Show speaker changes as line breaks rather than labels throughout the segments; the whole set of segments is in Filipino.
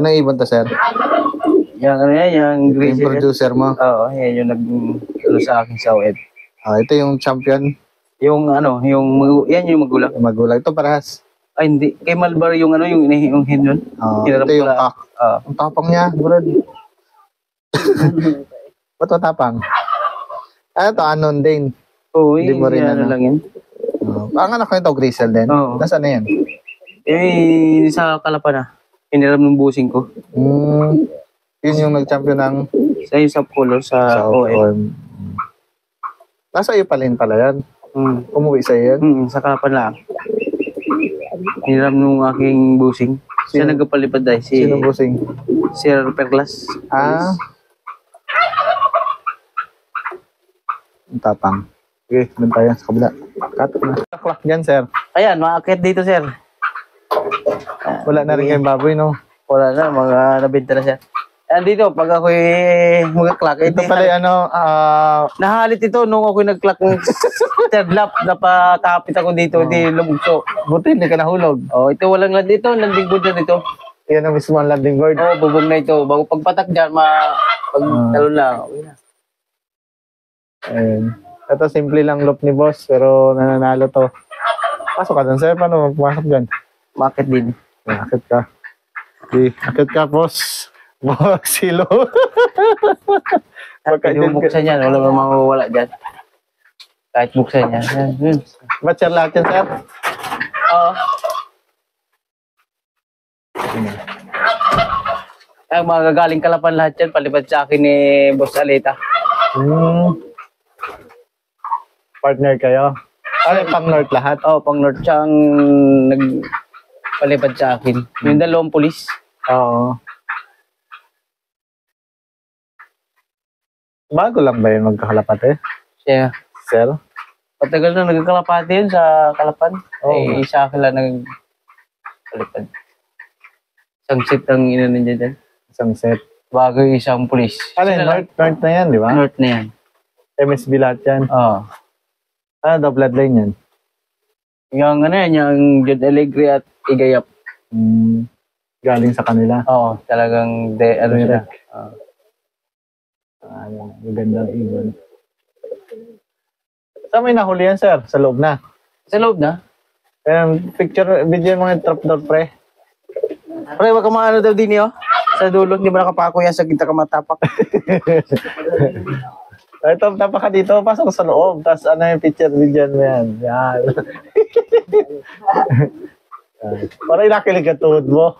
Ano ibon to, sir?
Yung ano yan, yung
Yung producer mo?
Oo, yan yung ano sa akin sa web.
Ito yung champion?
Yung ano, yan yung magulang.
Magulang. Ito parehas?
Ay, hindi. Kay Malbar yung ano, yung hen yun.
Ito yung kak. Ang tapang niya, brad. Ba't matapang? Ito, anon din.
Oo, hindi mo rin ano lang yun.
Ang anak ko ito, Grisel din. Nasaan na yan?
Sa Kalapan na. Hiniram ng busing ko.
Yun yung nag-champion ng...
Sa yung subcolor sa OM.
Nasa iyo pala yan. Umuwi sa iyo yan?
Sa Kalapan lang. Hiniram nung aking busing. Siya nagpalipad dahil.
Sino busing?
Sir Perlas.
Ang tapang. Okay, doon tayo sa kabila. Cut na. Clock dyan, sir.
Ayan, maakit dito, sir.
Wala na rin kayong baboy, no?
Wala na, mga nabenta na siya. Ayan dito, pag ako'y mag-clock.
Ito pala
nahalit ito nung ako'y nag-clock ng third lap. Napakapit ako dito, hindi lumugso.
Buti, hindi ka nahulog.
Ito walang land dito, landing board na dito.
Yan ang mismo ang landing board.
Bubog na ito. Bago pagpatak dyan, pag talon lang, okay na.
Ayun. Ito, simple lang loop ni boss, pero nananalo to. Pasok ka dun, sir. Paano pumasok dyan?
Market din.
Akit ka. Okay, akit ka, boss. Boss, silo.
Pag buksan yan, wala naman mawawala dyan. Kahit buksan yan.
Ba't sir lahat yan, sir?
Oo. Ay, magagaling Kalapan lahat yan. Palipad sa akin ni Boss Aleta.
Partner kayo? Pang North lahat?
Pang North siyang nagpalipad sa akin. Yung dalawang pulis.
Oo. Bago lang ba yun magkakalapate?
Siya.
Sir?
Patagal na nagkakalapate yun sa Kalapan. Isa akin lang nagpalipad. Isang set ang inanin dyan.
Isang set?
Bago yung isang pulis.
North na yan, di ba?
North na yan.
MSB lahat yan?
Oo.
The bloodline yan?
Yung ano yan, yung John Alegre at Igayap.
Galing sa kanila?
Oo, talagang ano sila.
Magandang ibon. Saan may nahuli yan, sir? Sa loob na?
Sa loob na?
Picture, video yung mga trapdoor, pre.
Pre, wag ka maano daw din yun. Sa dulo, hindi mo nakapako yan sa kita ka matapak.
Ito, tapaka dito, pasok sa loob. Tapos ano yung picture video mo yan? Yan. Para inakilig ka tuhod mo.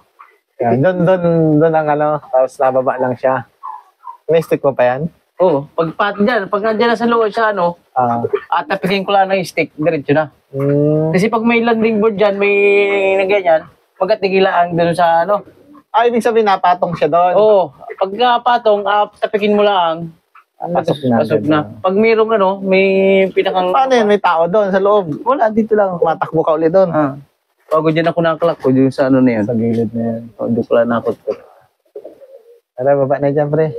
Yan. Doon ang ano, tapos nababa lang siya. May stick mo pa yan?
Oo. Pag nandiyan na sa loob siya, at tapikin ko lang ng stick, diretso na. Kasi pag may landing board dyan, may ganyan, magatigilaan doon sa ano.
Ibig sabihin, napatong siya doon?
Oo. Pag napatong, tapikin mo lang, pasok na. Pag mayroong may pinakang...
Paano yun? May tao doon sa loob?
Wala, dito lang.
Matakbo ka ulit doon?
Bago dyan ako nakalak ko, dyan sa ano na yan.
Sa gilid na yan.
Doon ko lang nakot ko.
Tara, baba na dyan, pre.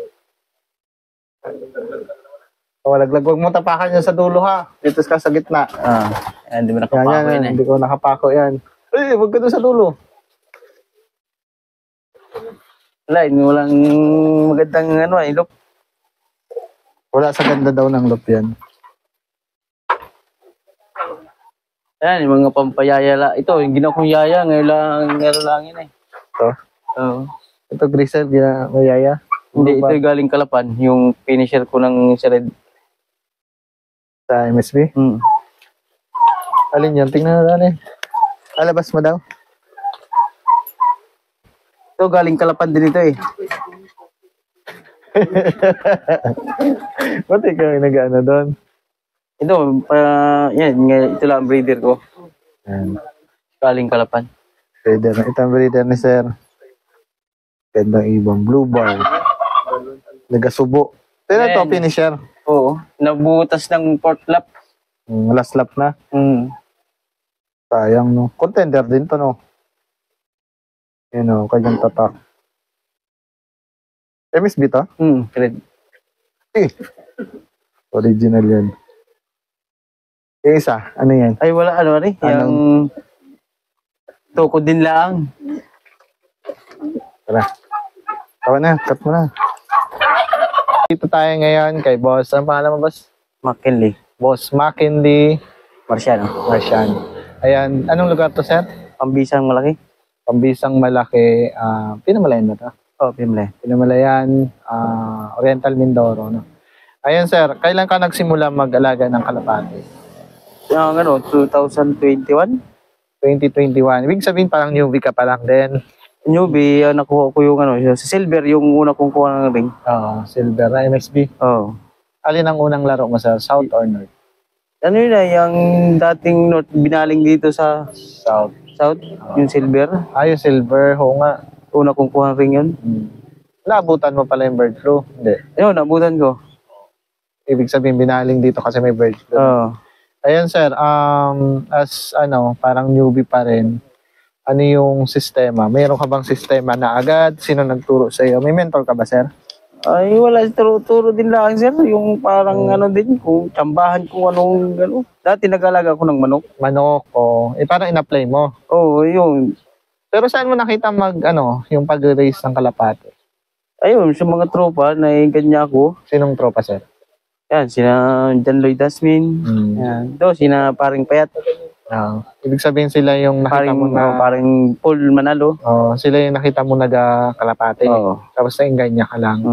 Walaglag, huwag mo tapakan yan sa dulo, ha? Dito ka sa gitna.
Yan, di mo nakapako yan eh.
Hindi ko nakapako yan. Huwag ka doon sa dulo.
Wala, walang magandang ilok.
Wala sa ganda daw ng loop yan.
Ayan, yung mga pampayaya. Ito, yung ginawa kong yaya, ngayon lang yun eh.
Ito?
Oo.
Ito, Grisel, mayaya?
Hindi, ito galing Kalapan. Yung finisher ko ng Sered.
Sa MSB? Alin yan? Tingnan na natin. Alabas mo daw?
Ito, galing Kalapan din ito eh.
Ba't ikaw yung nag-ano doon?
Ito, ito lang ang breeder ko.
Yan.
Galing Kalapan.
Breeder. Ito ang breeder ni Sir. Gandang ibang blue bar. Nagasubo. Pero ito, finisher.
Oo. Nabutas ng fourth lap.
Last lap na. Sayang, no? Contender din to, no? Yan, o. Kanyang tatak. MSB to?
Correct.
Original yan. Yung isa, ano yan?
Ay, wala, yung tukod din lang.
Tara. Tawa na, cut mo na. Dito tayo ngayon kay Boss. Ano pangalan mo, Boss?
McKinley.
Boss McKinley
Marciano.
Marcian. Ayan, anong lugar to, sir?
Pambisang malaki.
Pambisang malaki. Pinamalayan ba to?
Oh, Pimle.
Pinamalayan, Oriental Mindoro. No? Ayan, sir. Kailan ka nagsimula mag-alaga ng kalapati?
Yung 2021.
2021. Ibig sabihin parang newbie ka pa lang din.
Newbie, nakuha ko yung sa silver, yung una kong kuha ng ring.
Oo, silver na MSB.
Oh.
Alin ang unang laro mo, sir? South or North?
Ano yun yung dating North, binaling dito sa
South.
South, yung silver.
Yung silver. Oo nga.
Una kong kuha ng ring yun.
Naabutan mo pala yung bird flu? Hindi.
Ayun, nabutan ko.
Ibig sabihin binaling dito kasi may bird flu.
Oo.
Ayan, sir. As parang newbie pa rin, ano yung sistema? Mayroon ka bang sistema na agad? Sino nagturo sa iyo? May mentor ka ba, sir?
Ay, wala. Turo din lang, sir. Yung parang din, kung tsambahan kung anong. Dati nag-alaga ko ng manok.
Manok o parang in-apply mo.
Oo, yun.
Pero saan mo nakita yung pag-raise ng kalapate?
Ayun, sa mga tropa na ganyan ako.
Sinong tropa, sir?
Yan, sina John Lloyd Dasmin. Yan. Sina Paring Payat.
Ibig sabihin sila yung nakita mo na...
Paring Paul Manalo.
Sila yung nakita mo nag-kalapate. Tapos naingganya ka lang.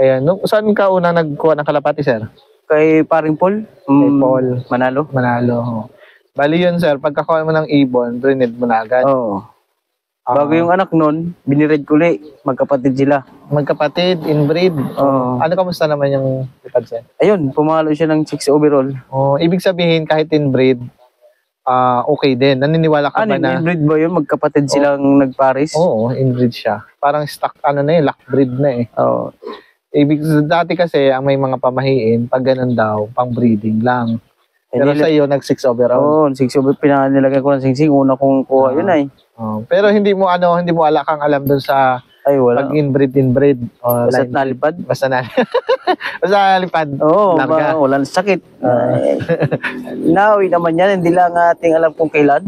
Ayan, saan ka una nagkuha ng kalapate, sir?
Kay Paring Paul.
Kay Paul.
Manalo.
Bali yun, sir. Pagkakuha mo ng ibon, brinid mo na agad.
Oo. Bago yung anak nun, binired ko ulit. Magkapatid sila.
Magkapatid, inbreed.
Oo.
Ano, kamusta naman yung lipad, sir?
Ayun, pumalo siya ng 6 overall.
Ibig sabihin, kahit inbreed, okay din. Naniniwala ka ba na...
Inbreed ba yun? Magkapatid silang nagparis?
Oo, inbreed siya. Parang stock, lock breed na eh.
Oo.
Dati kasi, ang may mga pamahiin, pag ganun daw, pang breeding lang. Pero sa iyo, nag-6 overall.
Oo, 6 overall. Pinanilagay ko ng singsing. Una kong kuha yun ay.
Pero hindi mo kang alam dun sa
wala.
pag inbreed.
Basta nalipad.
Basta nalipad.
Oo, walang sakit. Nawi naman yan. Hindi lang ating alam kung kailan.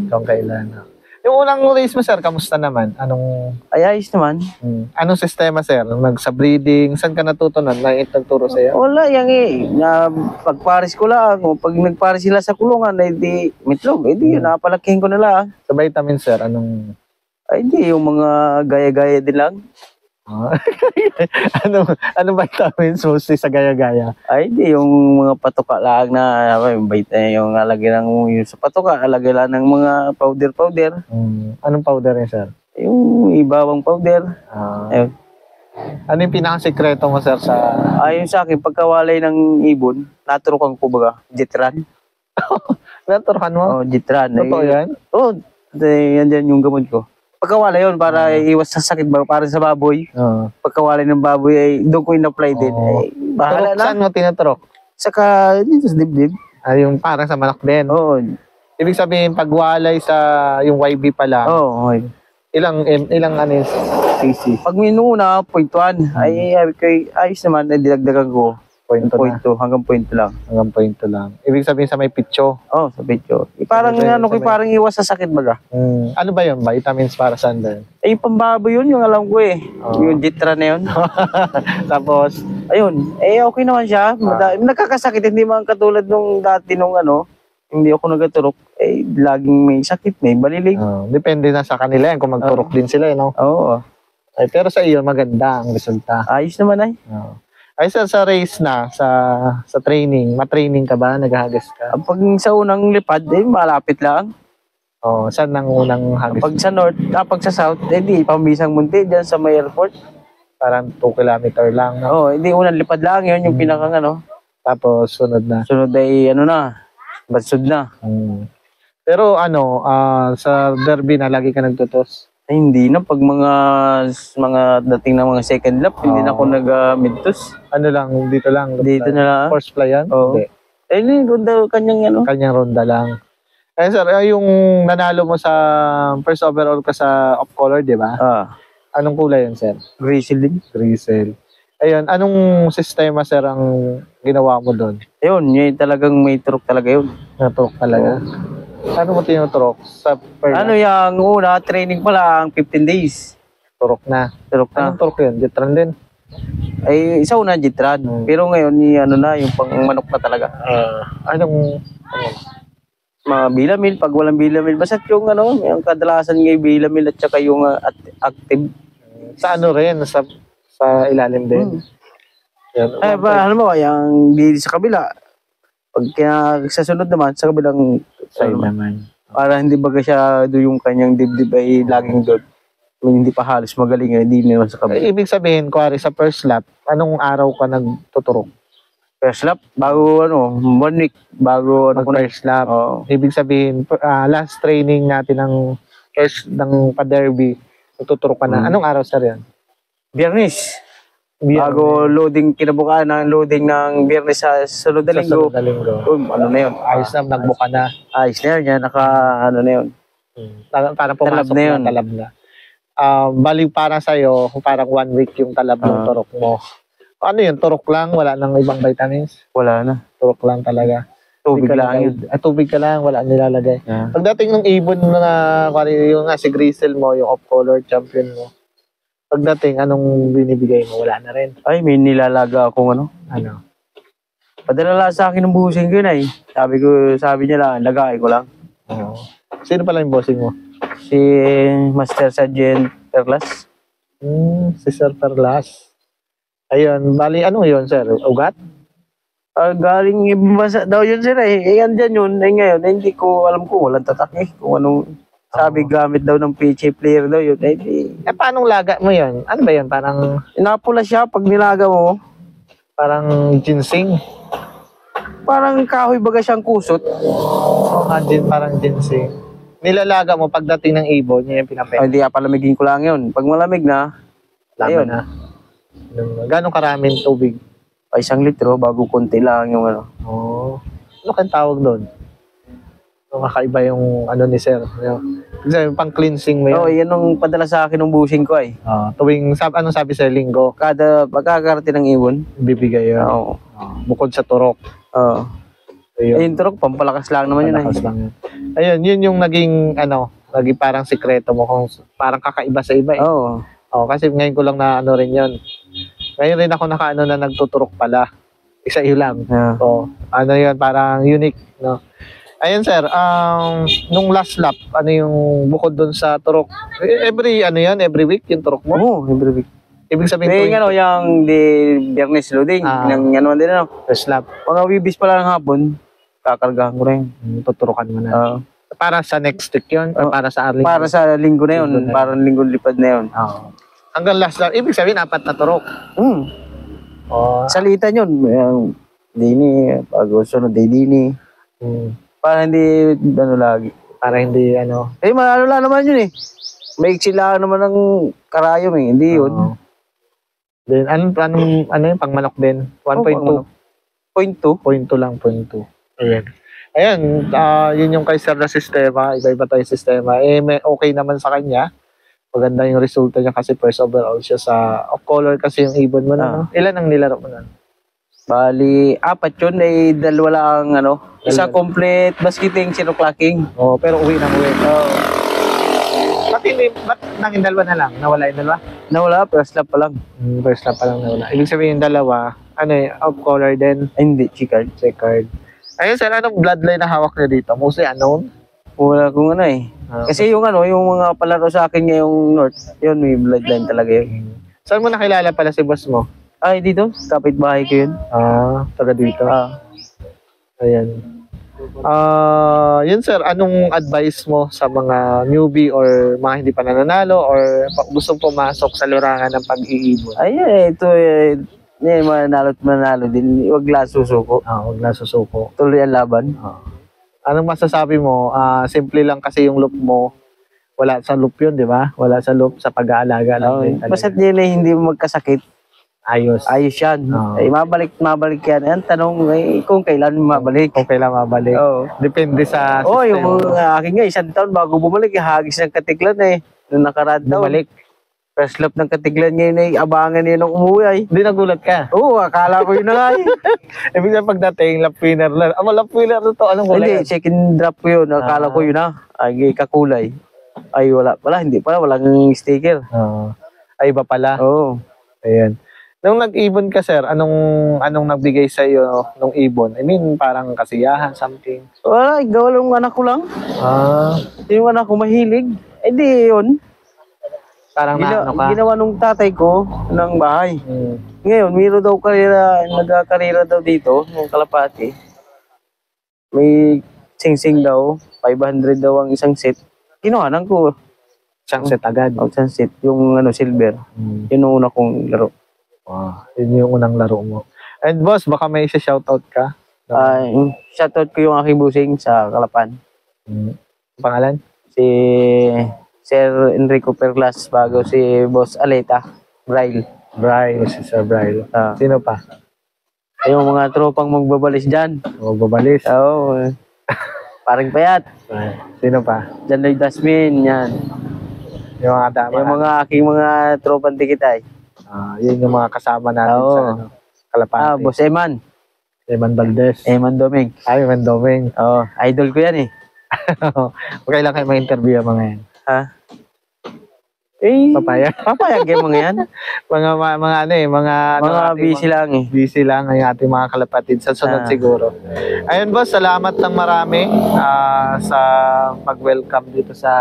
Yung unang race mo, sir, kamusta naman?
Ayos naman.
Anong sistema, sir? Sa breeding, saan ka natutunan? Nagturo sa'yo?
Wala, pagparis ko lang. Pag nagparis sila sa kulungan, di mitlog. Yun, napalakihin ko na lang.
Sa vitamin, sir,
hindi, yung mga gaya-gaya din lang.
Anong vitamins mostly sa gaya-gaya?
Hindi, yung mga patuka lang na, yung alagay lang yung sa patuka, alagay lang ng mga powder.
Anong powder yun, sir?
Yung ibawang powder. Ayun.
Ano yung pinakasekreto mo, sir, sa...
Ayun sa akin, pagkawalay ng ibon, naturukan ko baga, Jitran.
Naturukan mo?
Jitran.
Totoo yan?
Yan yung gamot ko. Pagkawalay yun, para iwas sa sakit, para sa baboy. Pagkawalay ng baboy, ay doon ko in-apply din. Bahala na.
Saan mo tinuturok?
Saka, dito sa dibdib.
Yung parang sa manok din?
Oo.
Ibig sabihin, pagwalay sa yung YB pa lang, ilang cc?
Pag minuna, 0.1. Ayos naman, dinagdagan ko. 0.2 hanggang 0.2 lang.
Hanggang 0.2 lang. Ibig sabihin sa may pitso?
Sa pitso. Parang parang iwas sa sakit baga.
Ano ba yun? Vitamins para saan din?
Yung pambaboy yun, yung alam ko Yung Jitra na yun.
Tapos?
Ayun. Okay naman siya. Nakakasakit. Hindi man katulad nung dati nung hindi ako nagaturok. Laging may sakit, may balilig.
Depende na sa kanila yan kung magturok din sila, no?
Oo.
Pero sa iyo, maganda ang resulta.
Ayos naman
Ay, sir, sa race na, sa training, matraining ka ba? Naghahagas ka?
Pag sa unang lipad, malapit lang.
Saan ang unang hagas?
Pag sa north, pag sa south, di, pambisang munti, dyan sa may airport.
Parang 2 kilometer lang, no?
Hindi, unang lipad lang, yun yung pinakang
Tapos, sunod na?
Sunod ay, badsod na.
Pero, sa derby na, lagi ka nagtutos?
Hindi na, pag mga dating na mga second lap, hindi na ako nag-midtos.
Dito lang?
Dito na lang.
Force fly yan?
Oo. Hindi, ronda, kanyang
Kanyang ronda lang. Sir, yung nanalo mo sa first overall ka sa off-color, di ba? Anong kulay yun, sir?
Grizzle din.
Grizzle. Ayun, anong sistema, sir, ang ginawa mo doon?
Ayun, talagang may turok talaga yun.
Turok talaga? Ano mo tinuturok? Yung
una, training pa lang, 15 days.
Turok na.
Turok na.
Anong turok yun? Jetran din?
Ay, isa una Jitran. Pero ngayon, ano na, yung pang manok na talaga.
Anong
Mga Bilamil, pag walang Bilamil, basta yung ano, yung kadalasan ng Bilamil at saka yung active.
sa ano rin? Sa ilalim din? Yan.
Ay, ba, ano mo, yung di sa kabila. Pag sa sunod naman, sa kabilang
Sa'yo
ano,
naman.
para hindi baga siya doon yung kanyang dibdib ay laging doon. Hindi pa halos magaling, hindi naman sa kabila.
Ibig sabihin, kuwari sa first lap, anong araw ka nagtuturok?
First lap, bago 1 week, bago
First lap.
Oo.
Ibig sabihin, last training natin ng pa-derby, nagtuturok ka na. Anong araw, sir, yan?
Biyernes. Bago loading kinabukasan ng loading ng Biyernes sa sunod na linggo.
Sa linggo.
Ano na yun?
Ayos na, nagbuka na.
Ayos na yun, ano na yun.
Parang pumasok
Talab na yun.
Talab na. Bali para sa'yo, parang 1 week yung talab ng turok mo. Ano yun, turok lang? Wala nang ibang vitamins?
Wala na.
Turok lang talaga.
Tubig lang yun.
Tubig ka lang, wala nilalagay.
Yeah.
Pagdating ng ibon na, yung nga, si Grisel mo, yung off-color champion mo, pagdating, anong binibigay mo? Wala na rin.
Ay, may nilalaga akong ano.
Ano?
Padala lang sa akin ng busing ko na eh. Sabi niya lang, lagay ko lang.
Sino pala yung bossing mo?
Si Master Sergeant Perlas.
Si Sir Perlas. Ayun, bali, ano yun, sir? Ugat?
Galing ibang bansa daw yun sir eh. Andyan yun. Ngayon, hindi ko alam kung walang tatak eh. Kung anong sabi gamit daw ng PHA player daw yun.
Paanong laga mo yun? Ano ba yun? Parang...
Inapula siya pag nilaga mo.
Parang ginseng.
Parang kahoy baga siyang kusot.
Parang ginseng. Nilalaga mo pagdating ng ibon, yun yung pinapay.
Hindi, palamigin ko lang yun. Pag malamig na,
ayun na. Gano'ng karaming tubig?
1 litro bago konti lang yung ano.
Ano kang tawag doon? Kakaiba yung ano ni sir. Yung pang cleansing mo yun.
Yan ang padala sa akin ng busing ko eh.
Tuwing, anong sabi sa linggo?
Pagkakarating ng ibon,
bibigay yun. Bukod sa turok.
Yung turok, pampalakas lang naman yun eh.
Lang yun. Ayun, yun yung naging parang sikreto mo kung parang kakaiba sa iba eh. Kasi ngayon ko lang na ano rin yun. Ngayon rin ako na nagtuturok pala. Isa iyo lang. Ano yun, parang unique, no? Ayun sir, nung last lap, ano yung bukod dun sa turok? Every week yung turok mo?
Oo, every week.
Ibig sabihin
yung Biyernes loading, ng din
first lap.
Mga wibis pala ng hapon, kakargahan ko rin.
Tuturukan mo na. Para sa next week yun? Or para sa linggo?
Para sa linggo na yun. Para linggo lipad na yun.
Hanggang last lap, ibig sabihin 4 na turok?
Salitan yun. Dini, pag sunod dini. Para hindi, lagi.
Para hindi,
ano lang naman yun eh. May sila naman ng karayom eh. Hindi yun.
Then, ano yung pangmanok din? 1.2? 0.2 lang, 0.2. Ayan, yun yung kay sir na sistema. Iba-iba tayong sistema. Okay naman sa kanya. Maganda yung resulta niya kasi first overall siya sa off-color kasi yung ibon mo na. Ilan ang nilaro mo na?
Bali, 4 yun. 2 lang, isa complete basketing, 0 clocking.
Pero uwi ng uwi. Ba't nanging 2 na lang? Nawala yung 2?
Nawala, first lap pa lang.
First lap pa lang nawala. Ibig sabihin yung 2, off-color din?
Hindi, checkered.
Ayun sir, anong bloodline na hawak niya dito? Mostly unknown?
Wala kung Kasi yung mga palaro sa akin ngayong North, yun, may bloodline talaga yun.
Saan mo nakilala pala si boss mo?
Ay, dito. Kapitbahay ko yun.
Taga dito. Ayan. Yun sir, anong advice mo sa mga newbie or mga hindi pa nananalo or gustong pumasok sa larangan ng pag-iibon?
Ay, ito manalo din. Huwag lang susuko.
Huwag lang susuko.
Tuloy ang laban.
Anong masasabi mo? Simple lang kasi yung loop mo. Wala sa loop yun, di ba? Wala sa loop sa pag-aalaga lang.
Basta't hindi mo magkasakit.
Ayos yan.
Mabalik yan. Ang tanong kung kailan mabalik. Depende sa system. Yung akin nga, 1 taon bago bumalik, hagis ng katiklan Nung nakaraan taon.
Bumalik.
First lap ng katiglan ngayon abangan niya nung umuwi
Hindi nagulat ka?
Oo, akala ko yun na nga
Ibig sabihin pagdating, lap winner lang. Lap winner na to. Anong kulay?
Hindi, second drop ko yun. Akala ko yun Ay, kakulay. Ay, wala. Hindi pala. Walang sticker.
Ay, iba pala.
Oo.
Ayan. Nung nag-ibon ka, sir, anong nagbigay sa iyo nung ibon? I mean, parang kasiyahan, something.
Wala, gawa lang ng anak ko lang.
Ah,
Yung anak ko mahilig. Eh di yun.
parang naano ka?
Ginawa nung tatay ko ng bahay.
Hmm.
Ngayon, mayroon daw nagkakarira daw dito, ng Kalapati. May sing-sing daw, 500 daw ang isang set. Kinuhanan ko.
Siyang set agad.
Isang set, yung silver.
Hmm.
Yun ang una kong laro.
Wow, yun yung unang laro mo. And boss, baka may isa-shoutout ka?
Shoutout ko yung aking busing sa Kalapan.
Hmm. Pangalan?
Si Sir Enrico Perlas bago si Boss Aleta Braille.
Braille, si Sir Braille. Sino pa?
Yung mga tropang magbabalis dyan.
Magbabalis.
Oo. Parang payat.
Sino pa?
Jan Lloyd Dasmin, yan.
Yung mga tama.
Yung mga aking mga tropang tikitay.
Yun yung mga kasama natin sa Kalapati.
Boss Eman.
Eman Valdez.
Eman Doming.
Eman Doming.
Oo, idol ko yan eh.
Okay lang kayo ma-interview ang mga yan.
Papayag yung mga yan.
mga
busy lang eh.
Busy lang ang ating mga kalapatid. Sa sunod siguro. Ayun boss, salamat ng marami sa pag-welcome dito sa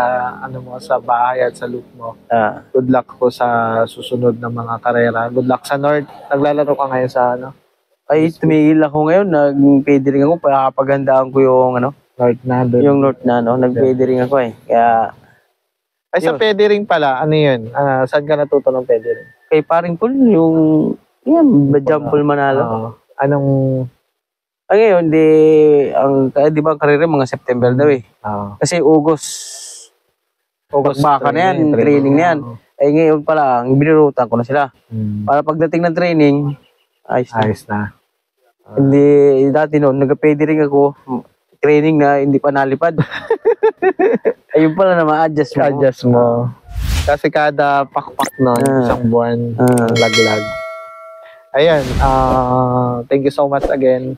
sa bahay at sa loop mo. Good luck po sa susunod na mga karera. Good luck sa North. Naglalaro ka ngayon sa
Ay, tumigil ako ngayon. Nag-pwede rin ako. Pakapagandaan ko yung
North na doon.
Yung North na nag-pwede rin ako eh. Kaya
ay, sa pwede rin pala, ano yun? Saan ka natuto ng pwede rin?
Kay Paring Paul, yan, Jampol Manalo.
Anong...
Ngayon, di ba ang karera mga September daw eh. Kasi August baka na yan, training na yan. Ay ngayon pala, binirutan ko na sila. Para pagdating ng training, ayos na. Hindi, dati noon, nagpwede rin ako, training na hindi pa nalipad. Ayun pala na ma-adjust mo.
Adjust mo. Kasi kada pakpak nun, isang buwan, laglag. Ayan, thank you so much again.